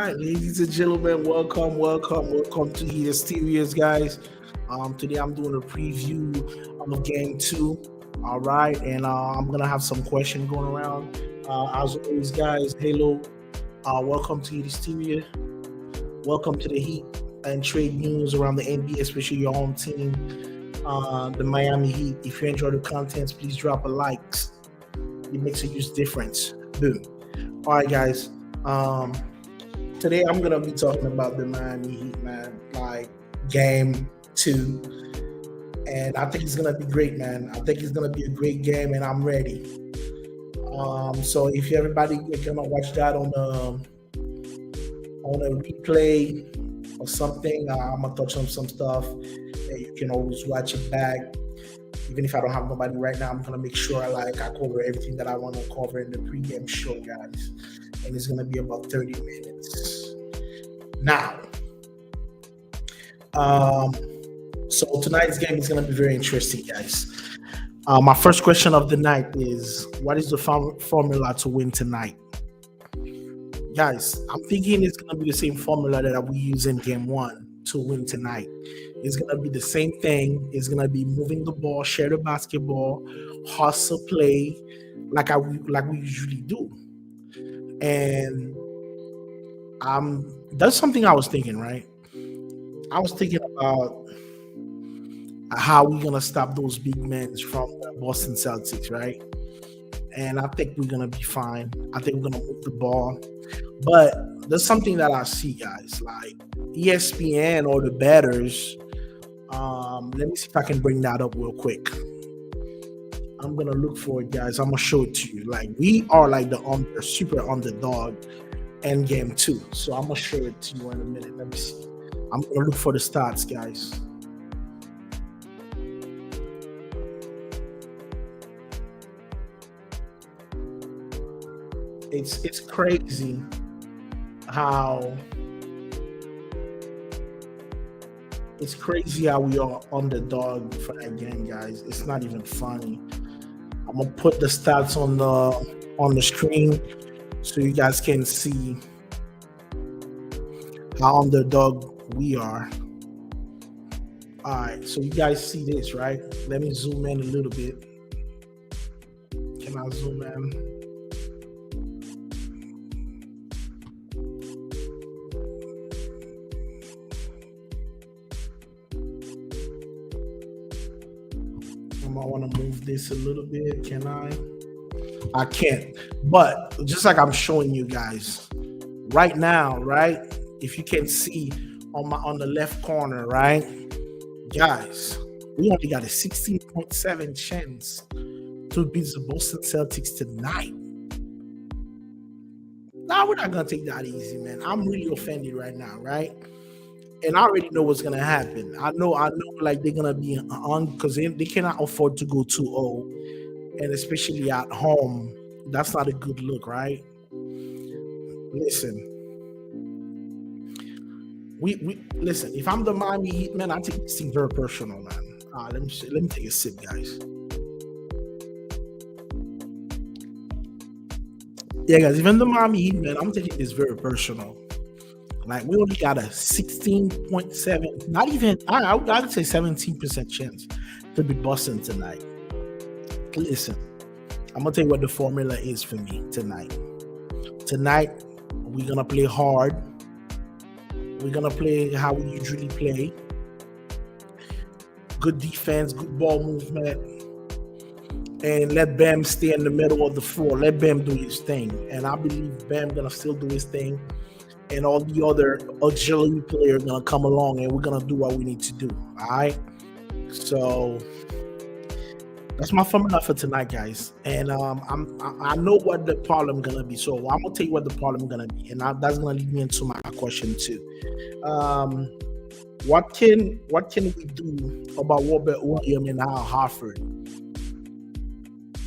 right, ladies and gentlemen, welcome to the Mysterious guys. Today I'm doing a preview of Game Two. All right, and I'm gonna have some questions going around. As always, guys, hello, welcome to the Mysterious. Welcome to the Heat and trade news around the NBA, especially your home team, the Miami Heat. If you enjoy the contents, please drop a like. It makes a huge difference. Boom. All right, guys. Today I'm gonna be talking about the Miami Heat, man. Like game two, and I think it's gonna be great, man. I think it's gonna be a great game, and I'm ready. So if everybody gonna watch that on a replay or something, I'm gonna touch on some stuff, and you can always watch it back. Even if I don't have nobody right now, I'm gonna make sure I cover everything that I want to cover in the pregame show, guys. And it's gonna be about 30 minutes. Now, so tonight's game is gonna be very interesting, guys. My first question of the night is: what is the formula to win tonight, guys? I'm thinking it's gonna be the same formula that we use in game one to win tonight. It's gonna be the same thing. It's gonna be moving the ball, share the basketball, hustle play, like we usually do. And that's something I was thinking, right? I was thinking about how we're gonna stop those big men from the Boston Celtics, right? And I think we're gonna be fine. I think we're gonna move the ball. But there's something that I see, guys, like ESPN or the betters. Let me see if I can bring that up real quick. I'm gonna look for it, guys. I'm gonna show it to you. Like we are like the super underdog in game two. So I'm gonna show it to you in a minute. Let me see. I'm gonna look for the stats, guys. It's crazy how we are underdog for that game, guys. It's not even funny. I'm gonna put the stats on the screen so you guys can see how underdog we are. All right, so you guys see this, right? Let me zoom in a little bit. Can I zoom in? I want to move this a little bit. Can I? I can't. But just like I'm showing you guys right now, right? If you can see on the left corner, right, guys, we only got a 16.7 chance to beat the Boston Celtics tonight. Now we're not gonna take that easy, man. I'm really offended right now, right? And I already know what's gonna happen. I know, like they're gonna be on because they cannot afford to go 2-0, and especially at home, that's not a good look, right? Listen, we listen. If I'm the Miami Heat, man, I take this thing very personal, man. Let me take a sip, guys. Yeah, guys, if I'm the Miami Heat, man, I'm taking this very personal. Like we only got a 16.7, not even I would say 17% chance to be Boston tonight. Listen, I'm gonna tell you what the formula is for me tonight. Tonight, we're gonna play hard. We're gonna play how we usually play. Good defense, good ball movement, and let Bam stay in the middle of the floor. Let Bam do his thing, and I believe Bam gonna still do his thing. And all the other auxiliary players are gonna come along, and we're gonna do what we need to do. All right. So that's my formula for tonight, guys. And I know what the problem gonna be. So I'm gonna tell you what the problem gonna be, and that's gonna lead me into my question too. What can we do about Robert Williams and Al Horford,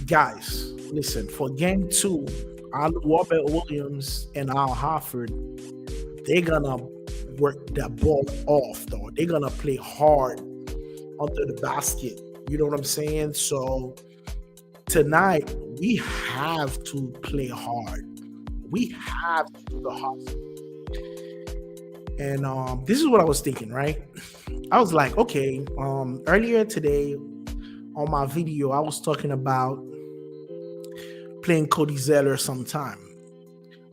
guys? Listen, for game two, Robert Williams and Al Horford, they're gonna work that ball off, though. They're gonna play hard under the basket. You know what I'm saying? So tonight we have to play hard. We have to do the hustle. And this is what I was thinking, right? I was like, okay, earlier today on my video, I was talking about playing Cody Zeller sometime.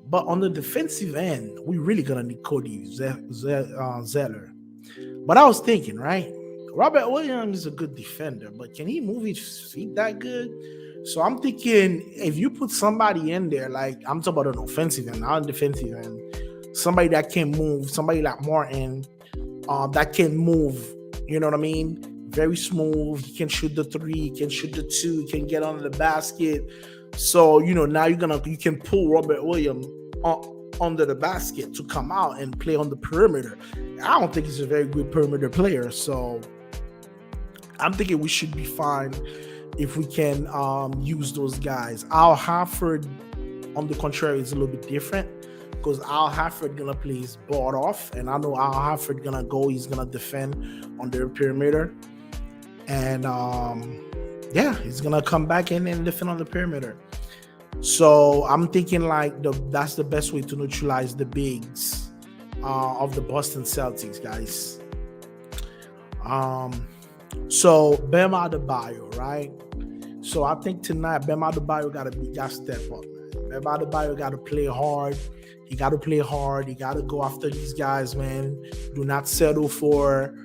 But on the defensive end, we really gonna need Cody Zeller. But I was thinking, right? Robert Williams is a good defender, but can he move his feet that good? So I'm thinking if you put somebody in there, like I'm talking about an offensive end, not a defensive end, somebody that can move, somebody like Martin, that can move, you know what I mean? Very smooth. He can shoot the three, he can shoot the two, he can get under the basket. So, now you can pull Robert Williams under the basket to come out and play on the perimeter. I don't think he's a very good perimeter player. So I'm thinking we should be fine if we can use those guys. Al Horford, on the contrary, is a little bit different because Al Horford gonna play his butt off, and I know Al Horford he's gonna defend on the perimeter, and he's gonna come back in and defend on the perimeter. So I'm thinking like that's the best way to neutralize the bigs of the Boston Celtics, guys. So Bam Adebayo, right? So I think tonight Bam Adebayo got to step up, man. Bam Adebayo got to play hard. He got to play hard. He got to go after these guys, man. Do not settle for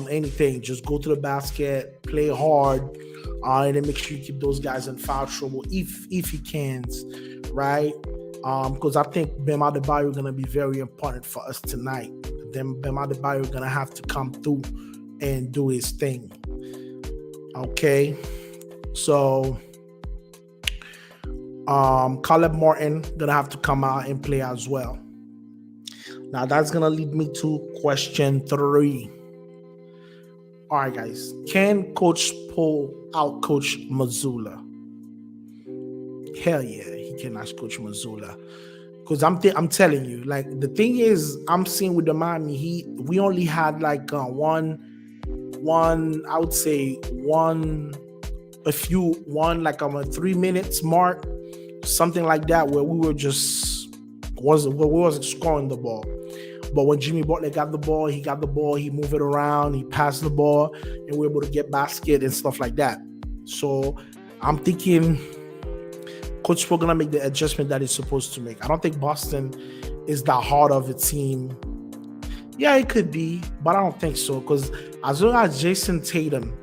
anything. Just go to the basket, play hard, and then make sure you keep those guys in foul trouble if he can, right? Because I think Bam Adebayo is gonna be very important for us tonight. Then Bam Adebayo is gonna have to come through and do his thing. Okay, so Caleb Martin gonna have to come out and play as well. Now that's gonna lead me to question 3. All right, guys, can Coach Poole out coach Mazzulla? Hell yeah, he can out coach Mazzulla. Because I'm telling you, like the thing is, I'm seeing with the Miami Heat, we only had like one like on a 3 minutes mark, something like that, where we wasn't scoring the ball. But when Jimmy Butler got the ball, he moved it around, he passed the ball, and we were able to get basket and stuff like that. So I'm thinking Coach Poole gonna make the adjustment that he's supposed to make. I don't think Boston is that hard of a team. Yeah, it could be, but I don't think so. Because as long as Jason Tatum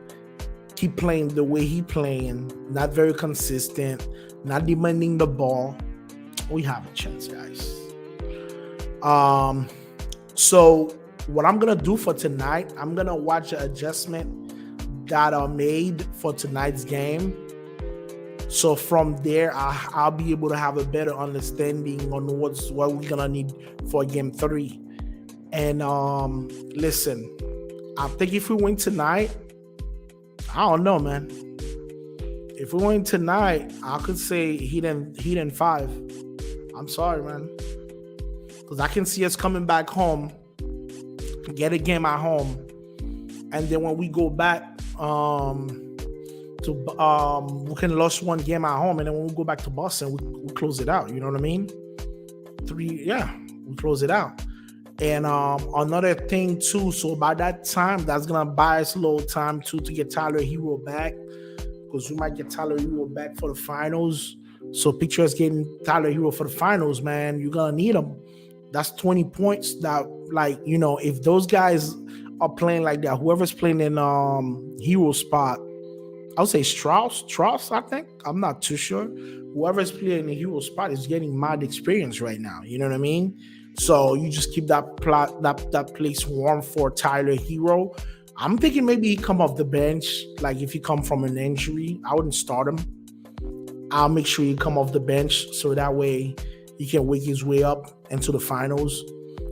keep playing the way he playing, not very consistent, not demanding the ball, we have a chance, guys. So what I'm gonna do for tonight, I'm gonna watch the adjustment that are made for tonight's game. So from there, I'll be able to have a better understanding on what we're gonna need for game 3. And listen, I think if we win tonight, I don't know, man. If we win tonight, I could say Heat in 5. I'm sorry, man. Because I can see us coming back home, get a game at home, and then when we go back we can lose one game at home, and then when we go back to Boston, we close it out. You know what I mean? We close it out. And another thing too, so by that time, that's gonna buy us a little time too to get Tyler Hero back, because we might get Tyler Hero back for the finals. So picture us getting Tyler Hero for the finals, man. You're gonna need him. That's 20 points that, like, if those guys are playing like that, whoever's playing in Hero spot, I would say Strauss, I think. I'm not too sure. Whoever's playing in the Hero spot is getting mad experience right now. You know what I mean? So you just keep that place warm for Tyler Hero. I'm thinking maybe he come off the bench. Like if he come from an injury, I wouldn't start him. I'll make sure he come off the bench so that way he can wake his way up into the finals.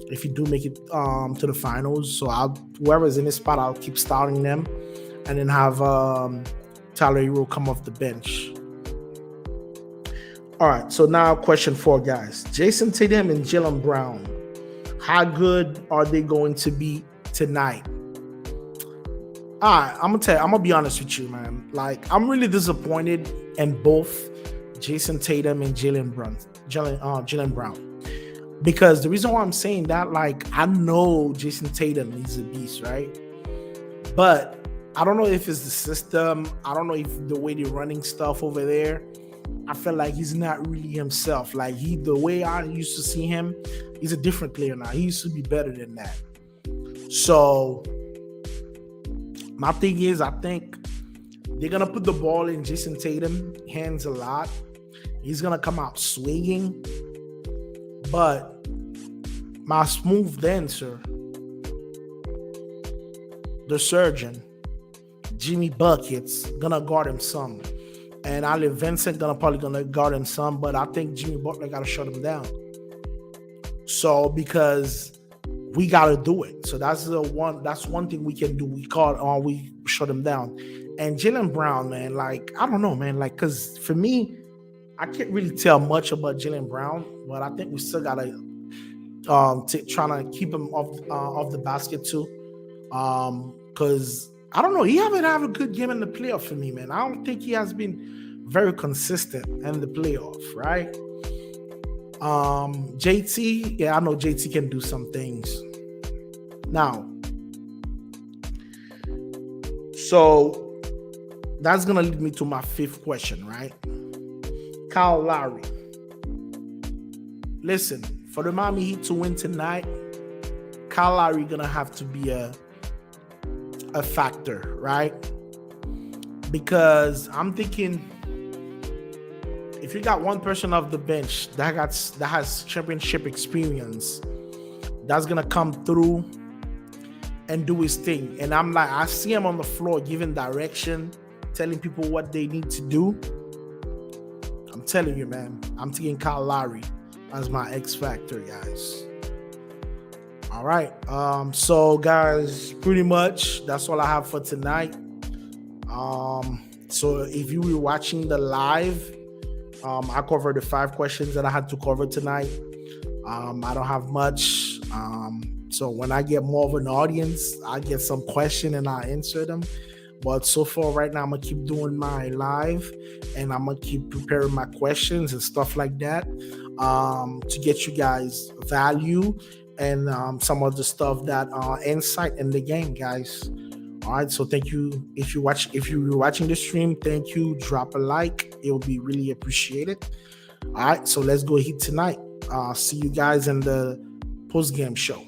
If you do make it to the finals, so whoever's in this spot, I'll keep starting them, and then have Tyler Hero come off the bench. All right, so now question 4, guys. Jason Tatum and Jaylen Brown, how good are they going to be tonight? All right, I'm gonna be honest with you, man. Like, I'm really disappointed in both Jason Tatum and Jaylen Jalen Brown. Because the reason why I'm saying that, like, I know Jason Tatum is a beast, right? But I don't know if it's the system. I don't know if the way they're running stuff over there. I feel like he's not really himself. Like the way I used to see him, he's a different player now. He used to be better than that. So my thing is, I think they're gonna put the ball in Jason Tatum hands a lot. He's gonna come out swinging, but my smooth dancer, the surgeon, Jimmy Buckets, gonna guard him some. And Ali Vincent probably gonna guard him some, but I think Jimmy Butler gotta shut him down. So because we gotta do it. So that's one thing we can do. We shut him down. And Jalen Brown, man, like, I don't know, man, like, cause for me, I can't really tell much about Jalen Brown, but I think we still gotta trying to keep him off the basket too. Because I don't know, he haven't had a good game in the playoff for me, man. I don't think he has been very consistent in the playoff, right? JT, yeah, I know JT can do some things. Now, so that's gonna lead me to my fifth question, right? Kyle Lowry. Listen, for the Miami Heat to win tonight, Kyle Lowry gonna have to be a factor, right? Because I'm thinking, if you got one person off the bench that has championship experience, that's gonna come through and do his thing. And I'm like, I see him on the floor giving direction, telling people what they need to do. I'm telling you, man, I'm taking Kyle Lowry as my X factor, guys. All right. So guys, pretty much that's all I have for tonight. So if you were watching the live, I covered the 5 questions that I had to cover tonight. I don't have much. So when I get more of an audience, I get some question and I answer them. But so far right now, I'm gonna keep doing my live and I'm gonna keep preparing my questions and stuff like that to get you guys value and some of the stuff that insight in the game, guys. All right, so thank you. If you're watching the stream, thank you. Drop a like; it will be really appreciated. All right, so let's go hit tonight. See you guys in the post game show.